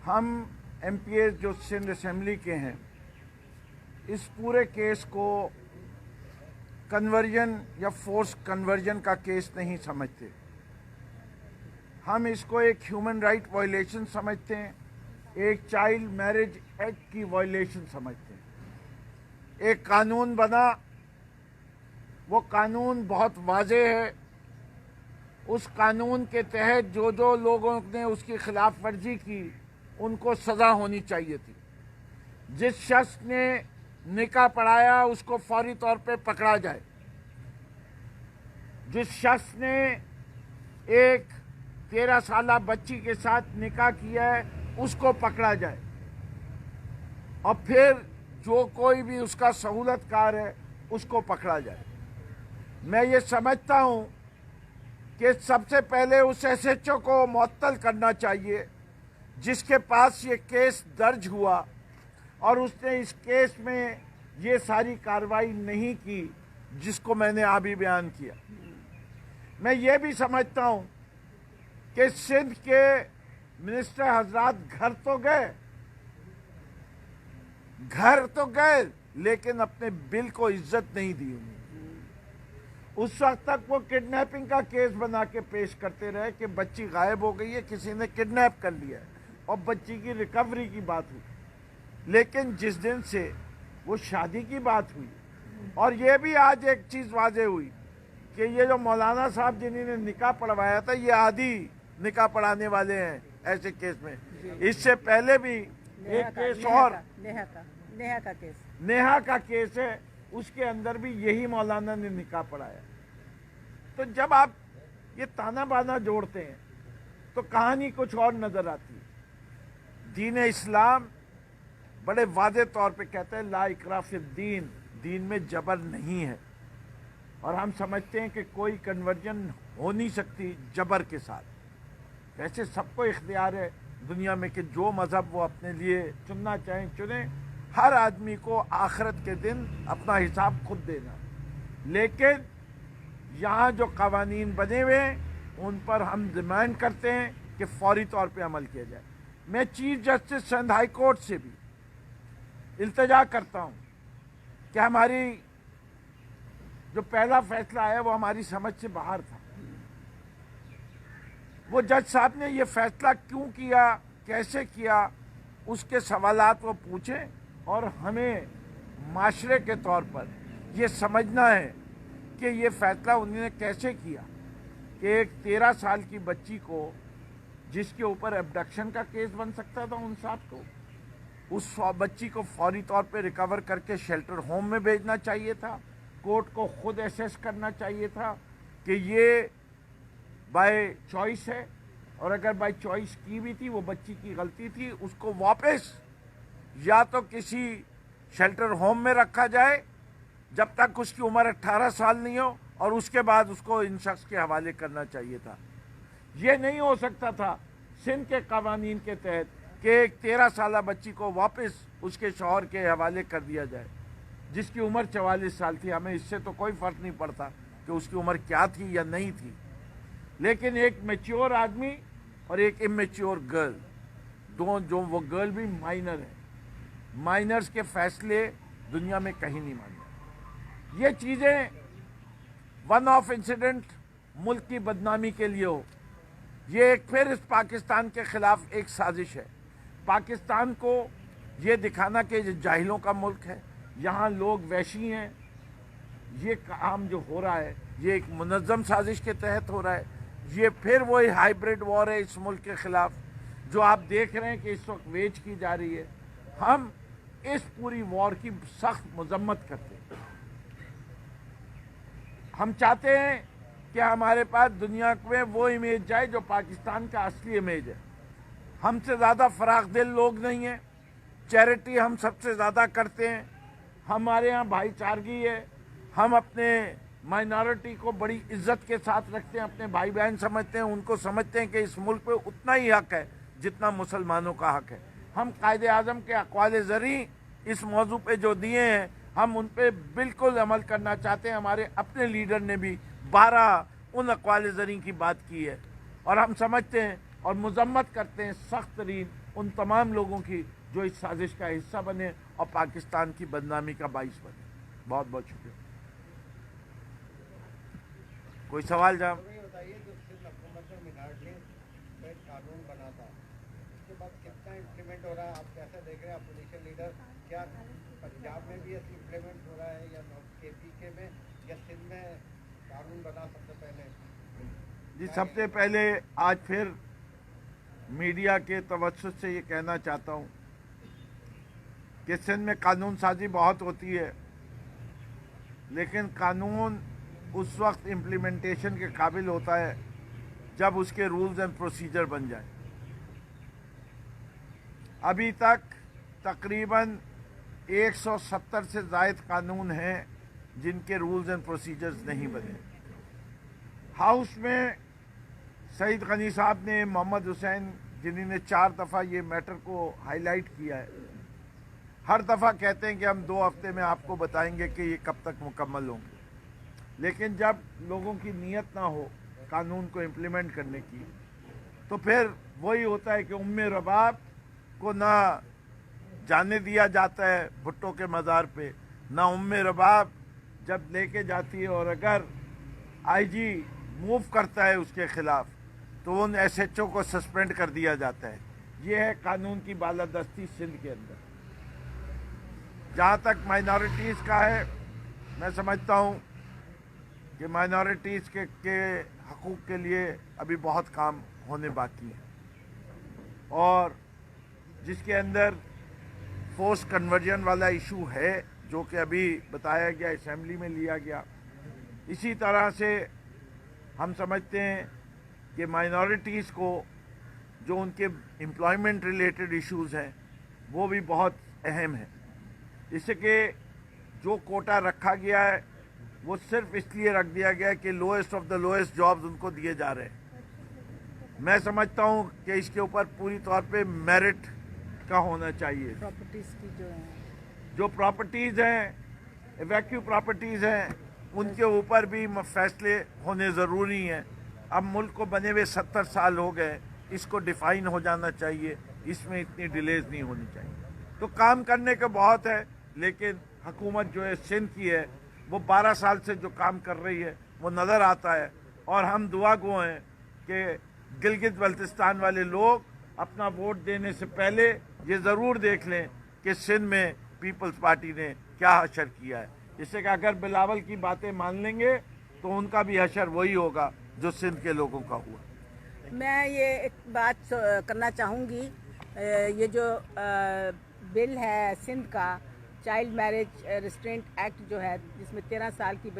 ہم M P as جو Sindh assembly کے ہیں اس پورے کیس کو کنورژن یا فورس کنورژن کا کیس نہیں سمجھتے. ہم اس کو ایک ہیومن رائٹ وائلیشن سمجھتے ہیں, ایک چائلڈ میرج ایکٹ کی وائلیشن سمجھتے ہیں. ایک قانون بنا, وہ قانون بہت واضح ہے. اس قانون کے تحت جو لوگوں نے اس کی خلاف ورزی کی ان کو سزا ہونی چاہیے تھی. جس شخص نے نکاح پڑھایا اس کو فوری طور پہ پکڑا جائے. جس شخص نے ایک 13 سالہ بچی کے ساتھ نکاح کیا ہے اس کو پکڑا جائے. اور پھر جو کوئی بھی اس کا سہولت کار ہے اس کو پکڑا جائے. میں یہ سمجھتا ہوں کہ سب سے پہلے اس ایس ایچ او کو معطل کرنا چاہیے جس کے پاس یہ کیس درج ہوا اور اس نے اس کیس میں یہ ساری کارروائی نہیں کی جس کو میں نے ابھی بیان کیا. میں یہ بھی سمجھتا ہوں کہ سندھ کے منسٹر حضرات گھر تو گئے لیکن اپنے بل کو عزت نہیں دی. اس وقت تک وہ کڈنیپنگ کا کیس بنا کے پیش کرتے رہے کہ بچی غائب ہو گئی ہے, کسی نے کڈنیپ کر لیا ہے اور بچی کی ریکوری کی بات ہوئی. لیکن جس دن سے وہ شادی کی بات ہوئی, اور یہ بھی آج ایک چیز واضح ہوئی کہ یہ جو مولانا صاحب جنہوں نے نکاح پڑھوایا تھا یہ عادی نکاح پڑھانے والے ہیں ایسے کیس میں. اس سے پہلے بھی ایک کیس اور نیہا کا کیس ہے, اس کے اندر بھی یہی مولانا نے نکاح پڑھایا. تو جب آپ یہ تانا بانا جوڑتے ہیں تو کہانی کچھ اور نظر آتی ہے. دین اسلام بڑے واضح طور پہ کہتا ہے لا اکراہ فی الدین, دین میں جبر نہیں ہے. اور ہم سمجھتے ہیں کہ کوئی کنورژن ہو نہیں سکتی جبر کے ساتھ. ویسے سب کو اختیار ہے دنیا میں کہ جو مذہب وہ اپنے لیے چننا چاہیں چنیں. ہر آدمی کو آخرت کے دن اپنا حساب خود دینا. لیکن یہاں جو قوانین بنے ہوئے ہیں ان پر ہم ڈیمانڈ کرتے ہیں کہ فوری طور پہ عمل کیا جائے. میں chief justice Sindh high court سے بھی التجا کرتا ہوں کہ ہماری جو پہلا فیصلہ ہے وہ ہماری سمجھ سے باہر تھا. وہ جج صاحب نے یہ فیصلہ کیوں کیا, کیسے کیا, اس کے سوالات وہ پوچھیں اور ہمیں معاشرے کے طور پر یہ سمجھنا ہے کہ یہ فیصلہ انہوں نے کیسے کیا کہ ایک 13 سال کی بچی کو جس کے اوپر ایبڈکشن کا کیس بن سکتا تھا ان صاحب کو, اس بچی کو فوری طور پہ ریکور کر کے شیلٹر ہوم میں بھیجنا چاہیے تھا. کورٹ کو خود ایسیس کرنا چاہیے تھا کہ یہ بائی چوائس ہے, اور اگر بائی چوائس کی بھی تھی وہ بچی کی غلطی تھی. اس کو واپس یا تو کسی شیلٹر ہوم میں رکھا جائے جب تک اس کی عمر 18 سال نہیں ہو, اور اس کے بعد اس کو ان شخص کے حوالے کرنا چاہیے تھا. یہ نہیں ہو سکتا تھا سندھ کے قوانین کے تحت کہ ایک 13 سالہ بچی کو واپس اس کے شوہر کے حوالے کر دیا جائے جس کی عمر 44 سال تھی. ہمیں اس سے تو کوئی فرق نہیں پڑتا کہ اس کی عمر کیا تھی یا نہیں تھی. لیکن ایک میچور آدمی اور ایک امیچور گرل, جو وہ گرل بھی مائنر ہے, مائنرز کے فیصلے دنیا میں کہیں نہیں مانے. یہ چیزیں ون آف انسیڈنٹ ملک کی بدنامی کے لیے ہو, یہ ایک پھر اس پاکستان کے خلاف ایک سازش ہے. پاکستان کو یہ دکھانا کہ یہ جاہلوں کا ملک ہے, یہاں لوگ وحشی ہیں. یہ کام جو ہو رہا ہے یہ ایک منظم سازش کے تحت ہو رہا ہے. یہ پھر وہی ہائیبریڈ وار ہے اس ملک کے خلاف جو آپ دیکھ رہے ہیں کہ اس وقت ویج کی جا رہی ہے. ہم اس پوری وار کی سخت مذمت کرتے ہیں. ہم چاہتے ہیں کہ ہمارے پاس دنیا میں وہ امیج جائے جو پاکستان کا اصلی امیج ہے. ہم سے زیادہ فراخ دل لوگ نہیں ہیں, چیریٹی ہم سب سے زیادہ کرتے ہیں, ہمارے ہاں بھائی چارگی ہے, ہم اپنے مائنارٹی کو بڑی عزت کے ساتھ رکھتے ہیں, اپنے بھائی بہن سمجھتے ہیں, ان کو سمجھتے ہیں کہ اس ملک پہ اتنا ہی حق ہے جتنا مسلمانوں کا حق ہے. ہم قائد اعظم کے اقوال زرعی اس موضوع پہ جو دیے ہیں ہم ان پہ بالکل عمل کرنا چاہتے ہیں. ہمارے اپنے لیڈر نے بھی 12 ان اقوال زرعی کی بات کی ہے, اور ہم سمجھتے ہیں اور مذمت کرتے ہیں سخت ترین ان تمام لوگوں کی جو اس سازش کا حصہ بنے اور پاکستان کی بدنامی کا باعث بنے. بہت بہت شکریہ. کوئی سوال جناب؟ بتائیے جو سندھ حکومت نے مینارٹی پہ قانون بنا تھا اس کے بعد کتنا امپلیمنٹ ہو رہا ہے؟ آپ کیسے دیکھ رہے ہیں اپوزیشن لیڈر؟ کیا پنجاب میں بھی ایسے امپلیمنٹ ہو رہا ہے یا کے پی کے میں یا سندھ میں قانون بنا سب سے پہلے؟ جی سب سے پہلے آج پھر میڈیا کے توسط سے یہ کہنا چاہتا ہوں کہ سندھ میں قانون سازی بہت ہوتی ہے لیکن قانون اس وقت امپلیمنٹیشن کے قابل ہوتا ہے جب اس کے رولز اینڈ پروسیجر بن جائیں. ابھی تک تقریباً 170 سے زائد قانون ہیں جن کے رولز اینڈ پروسیجرز نہیں بنے. ہاؤس میں سعید غنی صاحب نے محمد حسین جنہوں نے 4 دفعہ یہ میٹر کو ہائی لائٹ کیا ہے ہر دفعہ کہتے ہیں کہ ہم 2 ہفتے میں آپ کو بتائیں گے کہ یہ کب تک مکمل ہوں گے. لیکن جب لوگوں کی نیت نہ ہو قانون کو امپلیمنٹ کرنے کی تو پھر وہی ہوتا ہے کہ ام رباب کو نہ جانے دیا جاتا ہے بھٹو کے مزار پہ، نہ ام رباب جب لے کے جاتی ہے اور اگر آئی جی موو کرتا ہے اس کے خلاف تو ان ایس ایچ او کو سسپینڈ کر دیا جاتا ہے. یہ ہے قانون کی بالادستی سندھ کے اندر. جہاں تک مائنارٹیز کا ہے میں سمجھتا ہوں کہ مائنارٹیز کے حقوق کے لیے ابھی بہت کام ہونے باقی ہے اور جس کے اندر فورس کنورژن والا ایشو ہے جو کہ ابھی بتایا گیا اسمبلی میں لیا گیا. اسی طرح سے ہم سمجھتے ہیں کہ مائنارٹیز کو جو ان کے امپلائمنٹ ریلیٹڈ ایشوز ہیں وہ بھی بہت اہم ہیں. اس کہ جو کوٹا رکھا گیا ہے وہ صرف اس لیے رکھ دیا گیا ہے کہ lowest of the lowest jobs ان کو دیے جا رہے ہیں. میں سمجھتا ہوں کہ اس کے اوپر پوری طور پہ میرٹ کا ہونا چاہیے. پراپرٹیز کی جو پراپرٹیز ہیں ایویکیو پراپرٹیز ہیں ان کے اوپر بھی فیصلے ہونے ضروری ہیں. اب ملک کو بنے ہوئے 70 سال ہو گئے، اس کو ڈیفائن ہو جانا چاہیے، اس میں اتنی ڈیلیز نہیں ہونی چاہیے. تو کام کرنے کا بہت ہے لیکن حکومت جو ہے سندھ کی ہے وہ 12 سال سے جو کام کر رہی ہے وہ نظر آتا ہے اور ہم دعا گو ہیں کہ گلگت بلتستان والے لوگ اپنا ووٹ دینے سے پہلے یہ ضرور دیکھ لیں کہ سندھ میں پیپلز پارٹی نے کیا حشر کیا ہے. اس سے کہ اگر بلاول کی باتیں مان لیں گے تو ان کا بھی حشر وہی ہوگا جو سندھ کے لوگوں کا ہوا. میں یہ ایک بات کرنا چاہوں گی، یہ جو بل ہے سندھ کا چائلڈ میرج ریسٹرینٹ ایکٹ جو ہے جس میں 13 سال کی